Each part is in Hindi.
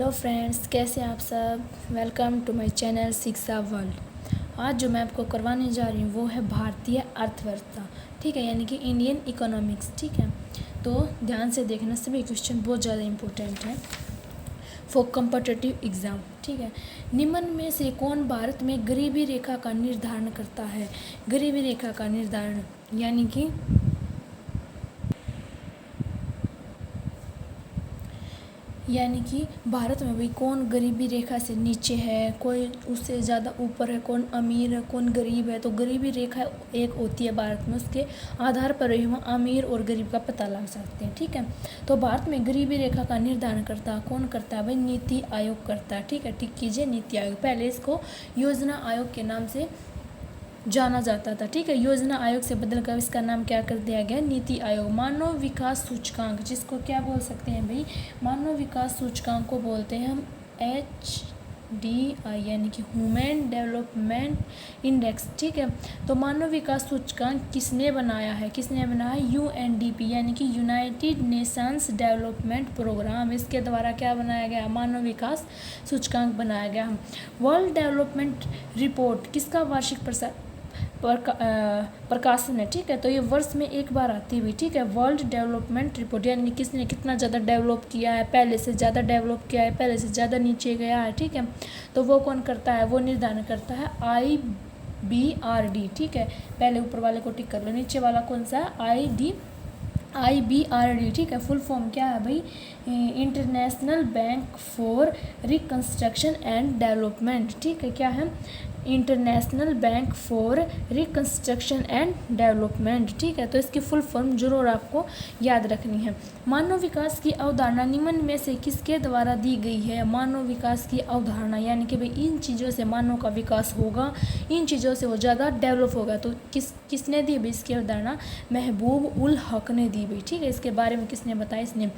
हेलो फ्रेंड्स, कैसे हैं आप सब। वेलकम टू माय चैनल शिक्षा वर्ल्ड। आज जो मैं आपको करवाने जा रही हूँ वो है भारतीय अर्थव्यवस्था, ठीक है, यानी कि इंडियन इकोनॉमिक्स, ठीक है। तो ध्यान से देखना, सभी क्वेश्चन बहुत ज़्यादा इंपॉर्टेंट है फॉर कॉम्पिटिटिव एग्ज़ाम, ठीक है। निम्न में से कौन भारत में गरीबी रेखा का निर्धारण करता है। गरीबी रेखा का निर्धारण यानी कि भारत में भी कौन गरीबी रेखा से नीचे है, कोई उससे ज़्यादा ऊपर है, कौन अमीर है, कौन गरीब है। तो गरीबी रेखा एक होती है भारत में, उसके आधार पर ही हम अमीर और गरीब का पता लगा सकते हैं, ठीक है। तो भारत में गरीबी रेखा का निर्धारण करता कौन करता है भाई, नीति आयोग करता है, ठीक है। टिक कीजिए, नीति आयोग। पहले इसको योजना आयोग के नाम से जाना जाता था, ठीक है। योजना आयोग से बदलकर इसका नाम क्या कर दिया गया, नीति आयोग। मानव विकास सूचकांक, जिसको क्या बोल सकते हैं भाई, मानव विकास सूचकांक को बोलते हैं हम HDI, यानी कि ह्यूमन डेवलपमेंट इंडेक्स, ठीक है। तो मानव विकास सूचकांक किसने बनाया है, UNDP, यानी कि यूनाइटेड नेशंस डेवलपमेंट प्रोग्राम, इसके द्वारा क्या बनाया गया, मानव विकास सूचकांक बनाया गया। वर्ल्ड डेवलपमेंट रिपोर्ट किसका वार्षिक प्रकाशन है, ठीक है। तो ये वर्ष में एक बार आती हुई, ठीक है। वर्ल्ड डेवलपमेंट रिपोर्ट, यानी किसने कितना ज़्यादा डेवलप किया है, पहले से ज़्यादा डेवलप किया है, पहले से ज़्यादा नीचे गया है, ठीक है। तो वो कौन करता है, वो निर्धारण करता है IBRD, ठीक है। पहले ऊपर वाले को टिक कर लो, नीचे वाला कौन सा है, IBRD, ठीक है। फुल फॉर्म क्या है भाई, international bank for reconstruction and development, ठीक है। क्या है, international bank for reconstruction and development, ठीक है। तो इसकी फुल फॉर्म जरूर आपको याद रखनी है। मानव विकास की अवधारणा निम्न में से किसके द्वारा दी गई है। मानव विकास की अवधारणा, यानी कि भाई इन चीज़ों से मानव का विकास होगा, इन चीज़ों से वो ज़्यादा डेवलप होगा। तो किसने दी भाई इसकी अवधारणा, महबूब उल हक ने दी भाई, ठीक है। इसके बारे में किसने बताया, इसने।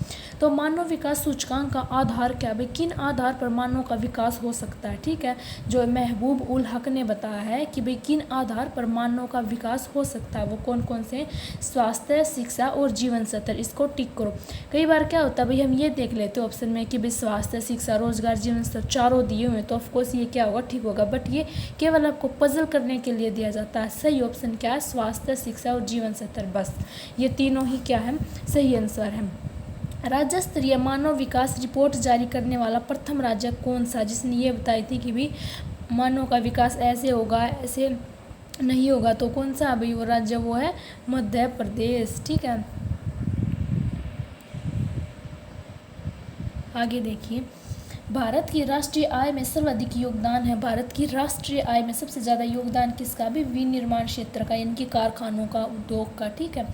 तो मानव विकास सूचकांक का आधार क्या भाई, किन आधार पर मानव का विकास हो सकता है, ठीक है। जो महबूब उल हक ने बताया है कि भाई किन आधार पर मानव का विकास हो सकता है, वो कौन कौन से, स्वास्थ्य, शिक्षा और जीवन स्तर। इसको टिक करो। कई बार क्या होता है भाई, हम ये देख लेते हैं ऑप्शन में कि भाई स्वास्थ्य, शिक्षा, रोजगार, जीवन स्तर चारों दिए हुए हैं, तो ऑफकोर्स ये क्या होगा, ठीक होगा। बट ये केवल आपको पजल करने के लिए दिया जाता है। सही ऑप्शन क्या है, स्वास्थ्य, शिक्षा और जीवन स्तर, बस ये तीनों ही क्या है, सही आंसर है। राज्य स्तरीय मानव विकास रिपोर्ट जारी करने वाला प्रथम राज्य कौन सा, जिसने ये बताई थी कि भाई मानव का विकास ऐसे होगा, ऐसे नहीं होगा। तो कौन सा भाई वो राज्य, वो है मध्य प्रदेश, ठीक है। आगे देखिए, भारत की राष्ट्रीय आय में सर्वाधिक योगदान है। भारत की राष्ट्रीय आय में सबसे ज़्यादा योगदान किसका भी, विनिर्माण क्षेत्र का, यानी कि कारखानों का, उद्योग का, ठीक है।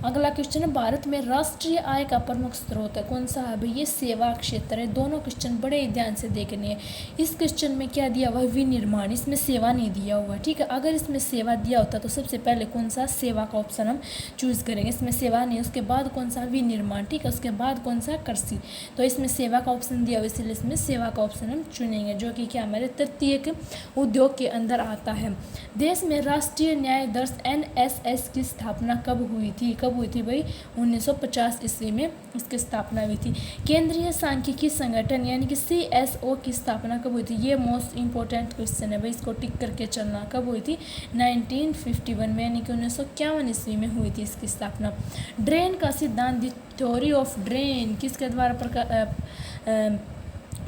अगला क्वेश्चन है, भारत में राष्ट्रीय आय का प्रमुख स्रोत है, कौन सा है भाई, ये सेवा क्षेत्र है। दोनों क्वेश्चन बड़े ध्यान से देखने हैं। इस क्वेश्चन में क्या दिया हुआ है, विनिर्माण, इसमें सेवा नहीं दिया हुआ, ठीक है। अगर इसमें सेवा दिया होता तो सबसे पहले कौन सा, सेवा का ऑप्शन हम चूज करेंगे। इसमें सेवा नहीं, उसके बाद कौन सा, विनिर्माण, ठीक है। उसके बाद कौन सा, कृषि। तो इसमें सेवा का ऑप्शन दिया हुआ, इसलिए इसमें सेवा का ऑप्शन हम चुनेंगे, जो कि क्या हमारे तृतीयक उद्योग के अंदर आता है। देश में राष्ट्रीय न्याय दर्श NSS की स्थापना कब हुई थी, कब हुई थी भाई, 1950 ईस्वी में इसकी स्थापना हुई थी। केंद्रीय सांख्यिकी संगठन, यानी कि CSO की स्थापना कब हुई थी, ये मोस्ट इंपॉर्टेंट क्वेश्चन है भाई, इसको टिक करके चलना। कब हुई थी, 1951 में, यानी कि 1951 ईस्वी में हुई थी इसकी स्थापना। ड्रेन का सिद्धांत, द थ्योरी ऑफ ड्रेन, किसके द्वारा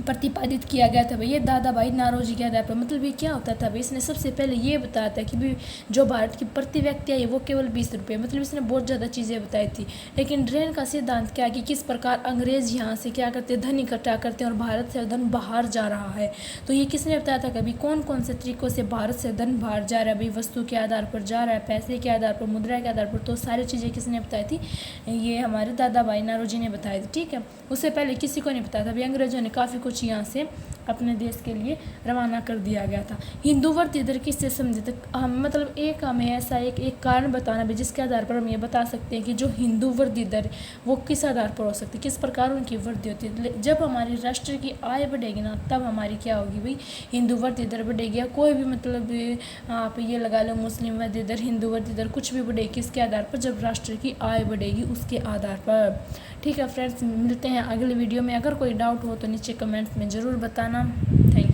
प्रतिपादित किया गया था भाई, ये दादा भाई नारोजी के आधार पर। मतलब ये क्या होता था भाई, इसने सबसे पहले ये बताया था कि भाई जो भारत की प्रति व्यक्ति आई वो केवल 20 रुपये, मतलब इसने बहुत ज़्यादा चीज़ें बताई थी। लेकिन ड्रेन का सिद्धांत क्या, कि किस प्रकार अंग्रेज यहाँ से क्या करते हैं, धन इकट्ठा करते हैं और भारत से धन बाहर जा रहा है। तो ये किसने बताया था, कभी कौन कौन से तरीकों से भारत से धन बाहर जा रहा है भाई, वस्तु के आधार पर जा रहा है, पैसे के आधार पर, मुद्रा के आधार पर। तो सारी चीज़ें किसने बताई थी, ये हमारे दादा भाई नारोजी ने बताई थी, ठीक है। उससे पहले किसी को नहीं बताया था भाई, अंग्रेजों ने काफ़ी कुछ यहाँ से अपने देश के लिए रवाना कर दिया गया था। हिंदू वृद्धि दर किससे संबंधित, हम मतलब एक हमें ऐसा एक कारण बताना भी, जिसके आधार पर हम ये बता सकते हैं कि जो हिंदू वृद्धि दर वो किस आधार पर हो सकती है, किस प्रकार उनकी वृद्धि होती है। जब हमारी राष्ट्र की आय बढ़ेगी ना, तब हमारी क्या होगी भाई, हिंदू वृद्धि दर बढ़ेगी। कोई भी मतलब आप ये लगा लो, मुस्लिम वृद्धि दर, हिंदू वृद्धि दर, कुछ भी बढ़ेगी किसके आधार पर, जब राष्ट्र की आय बढ़ेगी उसके आधार पर, ठीक है फ्रेंड्स। मिलते हैं अगले वीडियो में। अगर कोई डाउट हो तो नीचे कमेंट कमेंट्स में ज़रूर बताना। थैंक